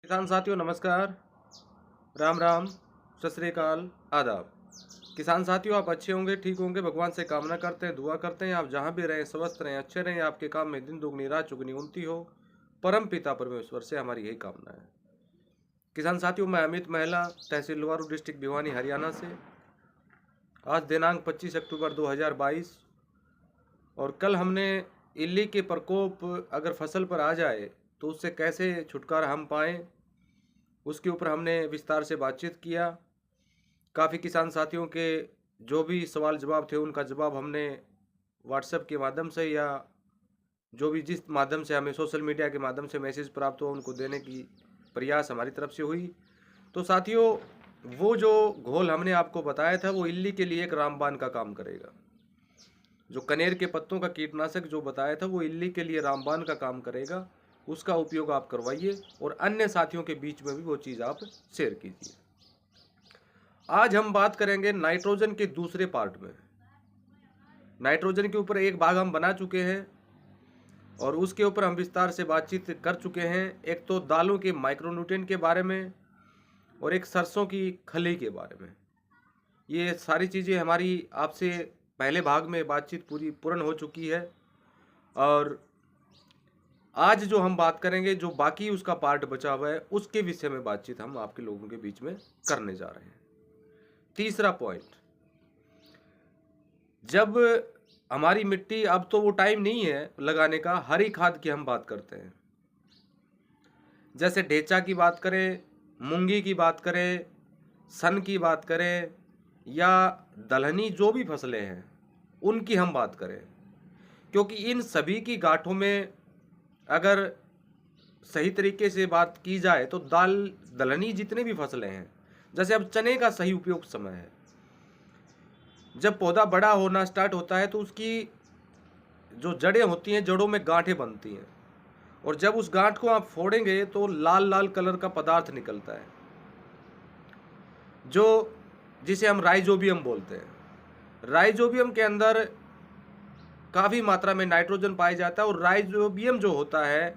किसान साथियों नमस्कार, राम राम, सत श्री अकाल, आदाब। किसान साथियों आप अच्छे होंगे, ठीक होंगे, भगवान से कामना करते हैं, दुआ करते हैं आप जहाँ भी रहें स्वस्थ रहें, अच्छे रहें, आपके काम में दिन दुगनी रात चुगनी उन्नति हो। परम पिता परमेश्वर से हमारी यही कामना है। किसान साथियों मैं अमित महिला, तहसील लुवारू, डिस्ट्रिक्ट भिवानी, हरियाणा से। आज दिनांक 25 अक्टूबर 2022 और कल हमने इल्ली के प्रकोप अगर फसल पर आ जाए तो उससे कैसे छुटकारा हम पाएँ, उसके ऊपर हमने विस्तार से बातचीत किया। काफ़ी किसान साथियों के जो भी सवाल जवाब थे उनका जवाब हमने व्हाट्सएप के माध्यम से या जो भी जिस माध्यम से हमें सोशल मीडिया के माध्यम से मैसेज प्राप्त हुआ उनको देने की प्रयास हमारी तरफ से हुई। तो साथियों वो जो घोल हमने आपको बताया था वो इल्ली के लिए एक रामबाण का काम करेगा। जो कनेर के पत्तों का कीटनाशक जो बताया था वो इल्ली के लिए रामबाण का काम करेगा। उसका उपयोग आप करवाइए और अन्य साथियों के बीच में भी वो चीज़ आप शेयर कीजिए। आज हम बात करेंगे नाइट्रोजन के दूसरे पार्ट में। नाइट्रोजन के ऊपर एक भाग हम बना चुके हैं और उसके ऊपर हम विस्तार से बातचीत कर चुके हैं। एक तो दालों के माइक्रोन्यूट्रिएंट के बारे में और एक सरसों की खली के बारे में। ये सारी चीज़ें हमारी आपसे पहले भाग में बातचीत पूर्ण हो चुकी है और आज जो हम बात करेंगे जो बाकी उसका पार्ट बचा हुआ है उसके विषय में बातचीत हम आपके लोगों के बीच में करने जा रहे हैं। तीसरा पॉइंट, जब हमारी मिट्टी, अब तो वो टाइम नहीं है लगाने का, हरी खाद की हम बात करते हैं। जैसे ढेंचा की बात करें, मूंगी की बात करें, सन की बात करें या दलहनी जो भी फसलें हैं उनकी हम बात करें, क्योंकि इन सभी की गांठों में अगर सही तरीके से बात की जाए तो दलहनी जितने भी फसलें हैं, जैसे अब चने का सही उपयोग समय है। जब पौधा बड़ा होना स्टार्ट होता है तो उसकी जो जड़ें होती हैं, जड़ों में गांठें बनती हैं और जब उस गांठ को आप फोड़ेंगे तो लाल लाल कलर का पदार्थ निकलता है जो जिसे हम राइजोबियम बोलते हैं। राइजोबियम के अंदर काफ़ी मात्रा में नाइट्रोजन पाया जाता है और राइजोबियम जो होता है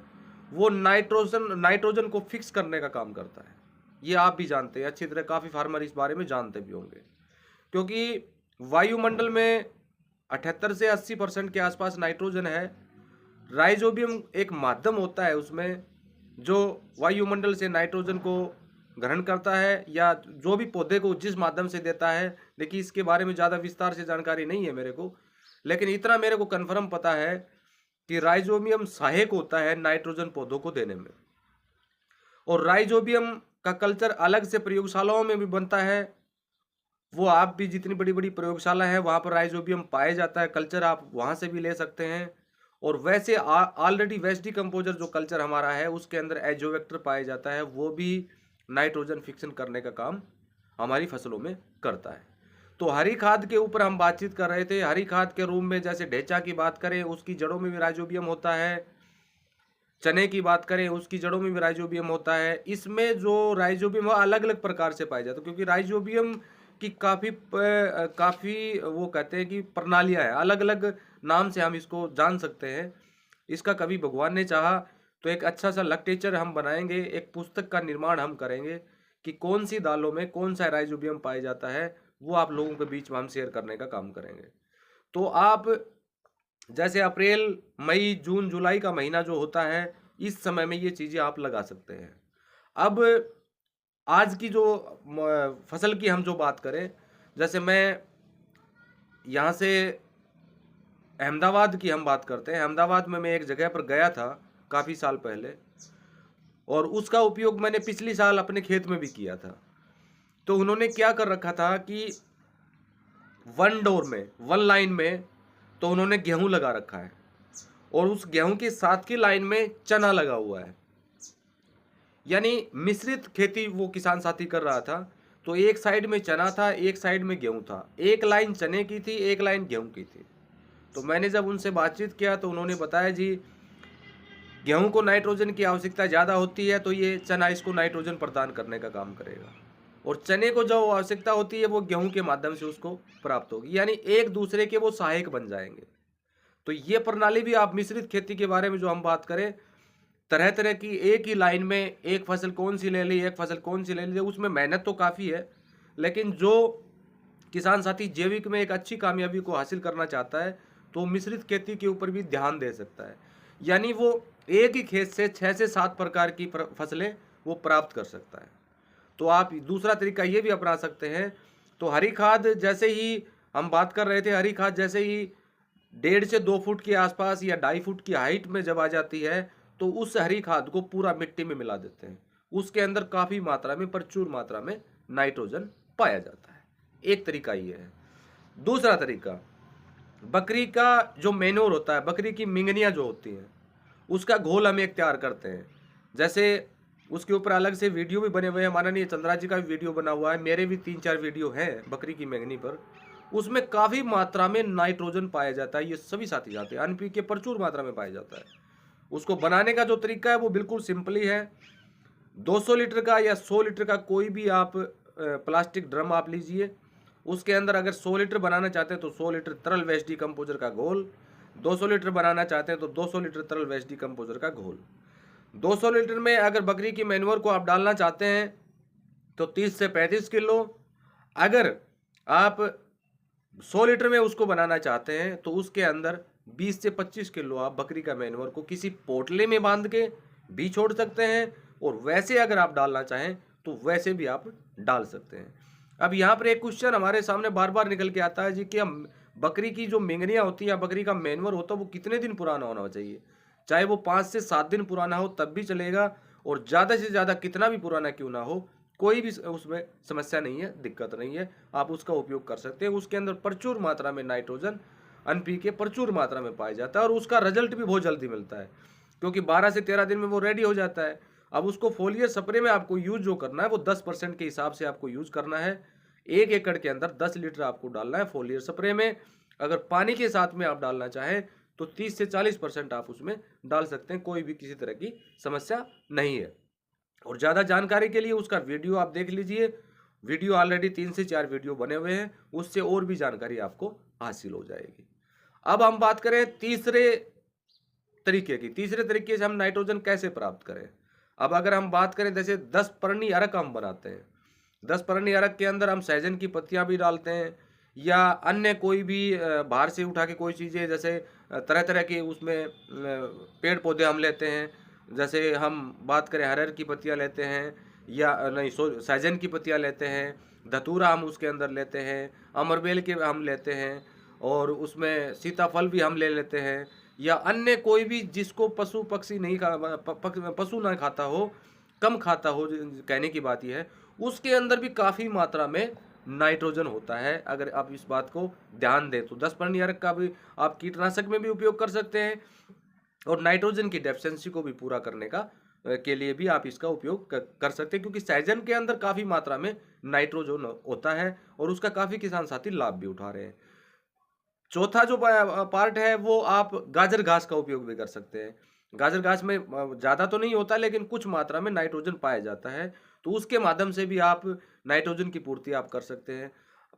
वो नाइट्रोजन को फिक्स करने का काम करता है। ये आप भी जानते हैं अच्छी तरह, काफ़ी फार्मर इस बारे में जानते भी होंगे, क्योंकि वायुमंडल में 78 से 80% के आसपास नाइट्रोजन है। राइजोबियम एक माध्यम होता है उसमें जो वायुमंडल से नाइट्रोजन को ग्रहण करता है या जो भी पौधे को जिस माध्यम से देता है। देखिए इसके बारे में ज़्यादा विस्तार से जानकारी नहीं है मेरे को, लेकिन इतना मेरे को कन्फर्म पता है कि राइजोबियम सहायक होता है नाइट्रोजन पौधों को देने में। और राइजोबियम का कल्चर अलग से प्रयोगशालाओं में भी बनता है। वो आप भी जितनी बड़ी बड़ी प्रयोगशाला है वहाँ पर राइजोबियम पाया जाता है, कल्चर आप वहाँ से भी ले सकते हैं। और वैसे ऑलरेडी वेस्ट डिकम्पोजर जो कल्चर हमारा है उसके अंदर एजोवेक्टर पाया जाता है, वो भी नाइट्रोजन फिक्सन करने का काम हमारी फसलों में करता है। तो हरी खाद के ऊपर हम बातचीत कर रहे थे। हरी खाद के रूप में जैसे ढेंचा की बात करें उसकी जड़ों में भी राइजोबियम होता है, चने की बात करें उसकी जड़ों में भी राइजोबियम होता है। इसमें जो राइजोबियम है अलग अलग प्रकार से पाया जाता है, क्योंकि राइजोबियम की काफ़ी वो कहते हैं कि प्रणालियाँ हैं, अलग अलग नाम से हम इसको जान सकते हैं। इसका कभी भगवान ने चाहा तो एक अच्छा सा लिटरेचर हम बनाएंगे, एक पुस्तक का निर्माण हम करेंगे कि कौन सी दालों में कौन सा राइजोबियम पाया जाता है, वो आप लोगों के बीच में हम शेयर करने का काम करेंगे। तो आप जैसे अप्रैल, मई, जून, जुलाई का महीना जो होता है इस समय में ये चीज़ें आप लगा सकते हैं। अब आज की जो फसल की हम जो बात करें, जैसे मैं यहाँ से अहमदाबाद की हम बात करते हैं। अहमदाबाद में मैं एक जगह पर गया था काफ़ी साल पहले और उसका उपयोग मैंने पिछली साल अपने खेत में भी किया था। तो उन्होंने क्या कर रखा था कि वन डोर में, वन लाइन में तो उन्होंने गेहूं लगा रखा है और उस गेहूं के साथ की लाइन में चना लगा हुआ है, यानी मिश्रित खेती वो किसान साथी कर रहा था। तो एक साइड में चना था, एक साइड में गेहूं था, एक लाइन चने की थी, एक लाइन गेहूं की थी। तो मैंने जब उनसे बातचीत किया तो उन्होंने बताया जी गेहूं को नाइट्रोजन की आवश्यकता ज़्यादा होती है तो ये चना इसको नाइट्रोजन प्रदान करने का काम करेगा और चने को जो आवश्यकता होती है वो गेहूं के माध्यम से उसको प्राप्त होगी, यानी एक दूसरे के वो सहायक बन जाएंगे। तो ये प्रणाली भी आप मिश्रित खेती के बारे में जो हम बात करें तरह तरह की एक ही लाइन में एक फसल कौन सी ले ली, एक फसल कौन सी ले ली, उसमें मेहनत तो काफ़ी है, लेकिन जो किसान साथी जैविक में एक अच्छी कामयाबी को हासिल करना चाहता है तो मिश्रित खेती के ऊपर भी ध्यान दे सकता है। यानी वो एक ही खेत से 6 से 7 प्रकार की फसलें वो प्राप्त कर सकता है। तो आप दूसरा तरीका ये भी अपना सकते हैं। तो हरी खाद जैसे ही हम बात कर रहे थे, हरी खाद जैसे ही 1.5 से 2 फुट के आसपास या 2.5 फुट की हाइट में जब आ जाती है तो उस हरी खाद को पूरा मिट्टी में मिला देते हैं। उसके अंदर काफ़ी मात्रा में, प्रचुर मात्रा में नाइट्रोजन पाया जाता है। एक तरीका ये है। दूसरा तरीका, बकरी का जो मैन्योर होता है, बकरी की मिंगनियाँ जो होती हैं, उसका घोल हम एक तैयार करते हैं। जैसे उसके ऊपर अलग से वीडियो भी बने हुए हैं, माननीय चंद्रा जी का भी वीडियो बना हुआ है, मेरे भी 3-4 वीडियो हैं बकरी की मैंगनी पर। उसमें काफ़ी मात्रा में नाइट्रोजन पाया जाता है। ये सभी साथी जाते हैं, एनपीके प्रचुर मात्रा में पाया जाता है। उसको बनाने का जो तरीका है वो बिल्कुल सिंपल ही है। 200 लीटर का या 100 लीटर का कोई भी आप प्लास्टिक ड्रम आप लीजिए। उसके अंदर अगर 100 लीटर बनाना चाहते हैं तो 100 लीटर तरल वेस्ट डिकम्पोजर का घोल, 200 लीटर बनाना चाहते हैं तो 200 लीटर तरल वेस्ट डिकम्पोजर का घोल। 200 लीटर में अगर बकरी की मैन्योर को आप डालना चाहते हैं तो 30 से 35 किलो। अगर आप 100 लीटर में उसको बनाना चाहते हैं तो उसके अंदर 20 से 25 किलो आप बकरी का मैन्योर को किसी पोटले में बांध के भी छोड़ सकते हैं, और वैसे अगर आप डालना चाहें तो वैसे भी आप डाल सकते हैं। अब यहाँ पर एक क्वेश्चन हमारे सामने बार बार निकल के आता है जी कि हम बकरी की जो मिंगनियाँ होती हैं या बकरी का मैन्योर होता है वो कितने दिन पुराना होना चाहिए। चाहे वो 5 से 7 दिन पुराना हो तब भी चलेगा, और ज़्यादा से ज़्यादा कितना भी पुराना क्यों ना हो, कोई भी उसमें समस्या नहीं है, दिक्कत नहीं है, आप उसका उपयोग कर सकते हैं। उसके अंदर प्रचुर मात्रा में नाइट्रोजन, एनपीके प्रचुर मात्रा में पाया जाता है, और उसका रिजल्ट भी बहुत जल्दी मिलता है, क्योंकि 12 से 13 दिन में वो रेडी हो जाता है। अब उसको फोलियर स्प्रे में आपको यूज जो करना है वो 10% के हिसाब से आपको यूज करना है। 1 एकड़ के अंदर 10 लीटर आपको डालना है फोलियर स्प्रे में। अगर पानी के साथ में आप डालना चाहें तो 30 से 40% आप उसमें डाल सकते हैं, कोई भी किसी तरह की समस्या नहीं है। और ज़्यादा जानकारी के लिए उसका वीडियो आप देख लीजिए, वीडियो ऑलरेडी 3 से 4 वीडियो बने हुए हैं, उससे और भी जानकारी आपको हासिल हो जाएगी। अब हम बात करें तीसरे तरीके की। तीसरे तरीके से हम नाइट्रोजन कैसे प्राप्त करें। अब अगर हम बात करें, जैसे 10 परनी अरक हम बनाते हैं, 10 परनी अरक के अंदर हम सहजन की पत्तियां भी डालते हैं, या अन्य कोई भी बाहर से उठा के कोई चीज़ें, जैसे तरह तरह के उसमें पेड़ पौधे हम लेते हैं। जैसे हम बात करें हरहर की पत्तियां लेते हैं, या नहीं सहजन की पत्तियां लेते हैं, धतूरा हम उसके अंदर लेते हैं, अमरबेल के हम लेते हैं, और उसमें सीताफल भी हम ले लेते हैं, या अन्य कोई भी जिसको पशु पक्षी नहीं पशु ना खाता हो, कम खाता हो, कहने की बात यह है, उसके अंदर भी काफ़ी मात्रा में नाइट्रोजन होता है। अगर आप इस बात को ध्यान दें तो 10 परनियारक का भी आप कीटनाशक में भी उपयोग कर सकते हैं, और नाइट्रोजन की डेफिशिएंसी को भी पूरा करने का के लिए भी आप इसका उपयोग कर सकते हैं, क्योंकि सहजन के अंदर काफ़ी मात्रा में नाइट्रोजन होता है, और उसका काफ़ी किसान साथी लाभ भी उठा रहे हैं। चौथा जो पार्ट है वो आप गाजर घास का उपयोग भी कर सकते हैं। गाजर घास में ज़्यादा तो नहीं होता, लेकिन कुछ मात्रा में नाइट्रोजन पाया जाता है, तो उसके माध्यम से भी आप नाइट्रोजन की पूर्ति आप कर सकते हैं।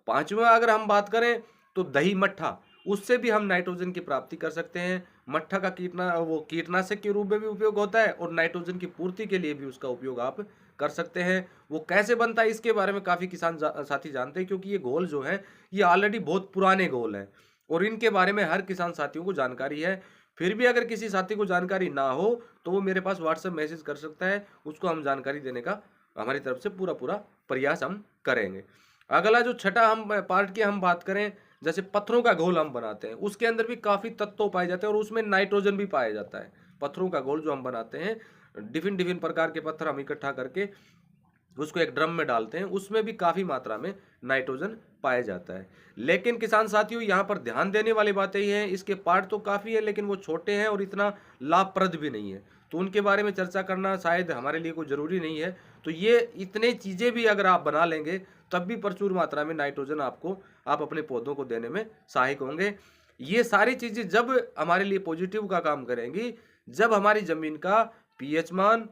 पांचवा अगर हम बात करें तो दही मट्ठा, उससे भी हम नाइट्रोजन की प्राप्ति कर सकते हैं। मट्ठा का कीटनाशक के रूप में भी उपयोग होता है, और नाइट्रोजन की पूर्ति के लिए भी उसका उपयोग आप कर सकते हैं। वो कैसे बनता है इसके बारे में काफ़ी किसान साथी जानते हैं, क्योंकि ये घोल जो है ये ऑलरेडी बहुत पुराने घोल हैं, और इनके बारे में हर किसान साथियों को जानकारी है। फिर भी अगर किसी साथी को जानकारी ना हो तो वो मेरे पास व्हाट्सएप मैसेज कर सकता है, उसको हम जानकारी देने का हमारी तरफ से पूरा पूरा प्रयास हम करेंगे। अगला जो छठा हम पार्ट की हम बात करें, जैसे पत्थरों का घोल हम बनाते हैं, उसके अंदर भी काफ़ी तत्व पाए जाते हैं, और उसमें नाइट्रोजन भी पाया जाता है। पत्थरों का घोल जो हम बनाते हैं, डिफिन डिफिन प्रकार के पत्थर हम इकट्ठा करके उसको एक ड्रम में डालते हैं, उसमें भी काफ़ी मात्रा में नाइट्रोजन पाया जाता है। लेकिन किसान साथियों यहाँ पर ध्यान देने वाली बातें ये हैं, इसके पार्ट तो काफ़ी है लेकिन वो छोटे हैं और इतना लाभप्रद भी नहीं है, तो उनके बारे में चर्चा करना शायद हमारे लिए कोई ज़रूरी नहीं है। तो ये इतने चीज़ें भी अगर आप बना लेंगे तब भी प्रचुर मात्रा में नाइट्रोजन आप अपने पौधों को देने में सहायक होंगे। ये सारी चीज़ें जब हमारे लिए पॉजिटिव का काम करेंगी, जब हमारी ज़मीन का पीएच मान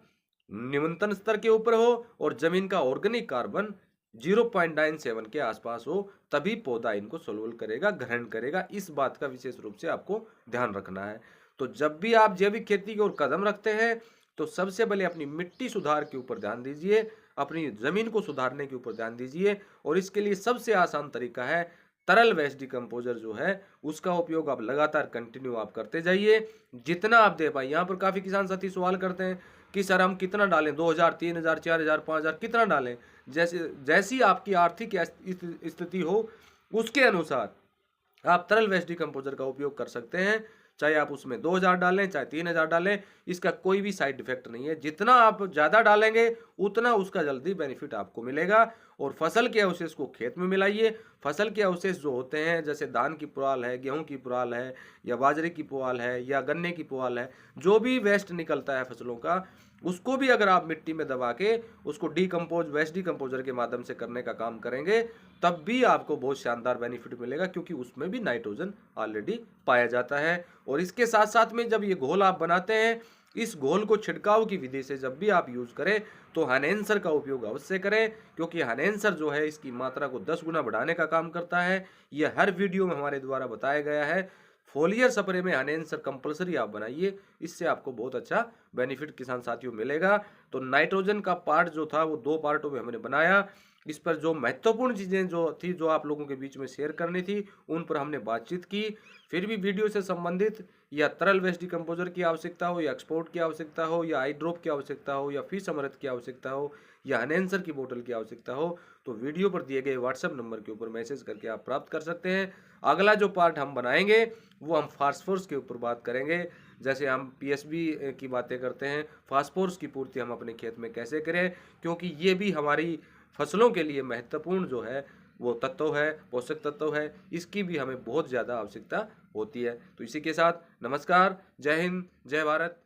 न्यूनतम स्तर के ऊपर हो और जमीन का ऑर्गेनिक कार्बन 0.97 के आसपास हो, तभी पौधा इनको सोल्यूट करेगा, ग्रहण करेगा। इस बात का विशेष रूप से आपको ध्यान रखना है। तो जब भी आप जैविक खेती की ओर कदम रखते हैं तो सबसे पहले अपनी मिट्टी सुधार के ऊपर ध्यान दीजिए, अपनी ज़मीन को सुधारने के ऊपर ध्यान दीजिए और इसके लिए सबसे आसान तरीका है तरल वेस्ट डिकम्पोज़र जो है, उसका उपयोग आप लगातार कंटिन्यू आप करते जाइए, जितना आप दे पाएँ। यहाँ पर काफ़ी किसान साथी सवाल करते हैं कि सर हम कितना डालें, 2000, 3000, 4000, 5000 कितना डालें? जैसी आपकी आर्थिक स्थिति हो, उसके अनुसार आप तरल वेस्ट डिकम्पोज़र का उपयोग कर सकते हैं। चाहे आप उसमें 2000 डालें, चाहे 3000 डालें, इसका कोई भी साइड इफ़ेक्ट नहीं है। जितना आप ज़्यादा डालेंगे, उतना उसका जल्दी बेनिफिट आपको मिलेगा। और फसल के अवशेष को खेत में मिलाइए। फसल के अवशेष जो होते हैं, जैसे धान की पुआल है, गेहूँ की पुआल है, या बाजरे की पुआल है, या गन्ने की पुआल है, जो भी वेस्ट निकलता है फसलों का, उसको भी अगर आप मिट्टी में दबा के उसको वेस्ट डिकम्पोज़र के माध्यम से करने का काम करेंगे, तब भी आपको बहुत शानदार बेनिफिट मिलेगा, क्योंकि उसमें भी नाइट्रोजन ऑलरेडी पाया जाता है। और इसके साथ साथ में जब ये घोल आप बनाते हैं, इस घोल को छिड़काव की विधि से जब भी आप यूज़ करें, तो हनेंसर का उपयोग अवश्य करें, क्योंकि हनेंसर जो है इसकी मात्रा को 10 गुना बढ़ाने का काम करता है। ये हर वीडियो में हमारे द्वारा बताया गया है। फोलियर स्प्रे में हनेंसर कंपलसरी आप बनाइए, इससे आपको बहुत अच्छा बेनिफिट किसान साथियों मिलेगा। तो नाइट्रोजन का पार्ट जो था वो 2 पार्टों में हमने बनाया। इस पर जो महत्वपूर्ण चीज़ें जो थी, जो आप लोगों के बीच में शेयर करनी थी, उन पर हमने बातचीत की। फिर भी वीडियो से संबंधित या तरल वेस्ट डिकम्पोज़र की आवश्यकता हो, या एक्सपोर्ट की आवश्यकता हो, या आई ड्रॉप की आवश्यकता हो, या फिश अमृत की आवश्यकता हो, या हनेंसर की बोतल की आवश्यकता हो, तो वीडियो पर दिए गए व्हाट्सएप नंबर के ऊपर मैसेज करके आप प्राप्त कर सकते हैं। अगला जो पार्ट हम बनाएंगे वो हम फास्फोरस के ऊपर बात करेंगे। जैसे हम पीएसबी की बातें करते हैं, फास्फोरस की पूर्ति हम अपने खेत में कैसे करें, क्योंकि ये भी हमारी फसलों के लिए महत्वपूर्ण जो है वो तत्व है, पोषक तत्व है, इसकी भी हमें बहुत ज़्यादा आवश्यकता होती है। तो इसी के साथ नमस्कार, जय हिंद, जय भारत।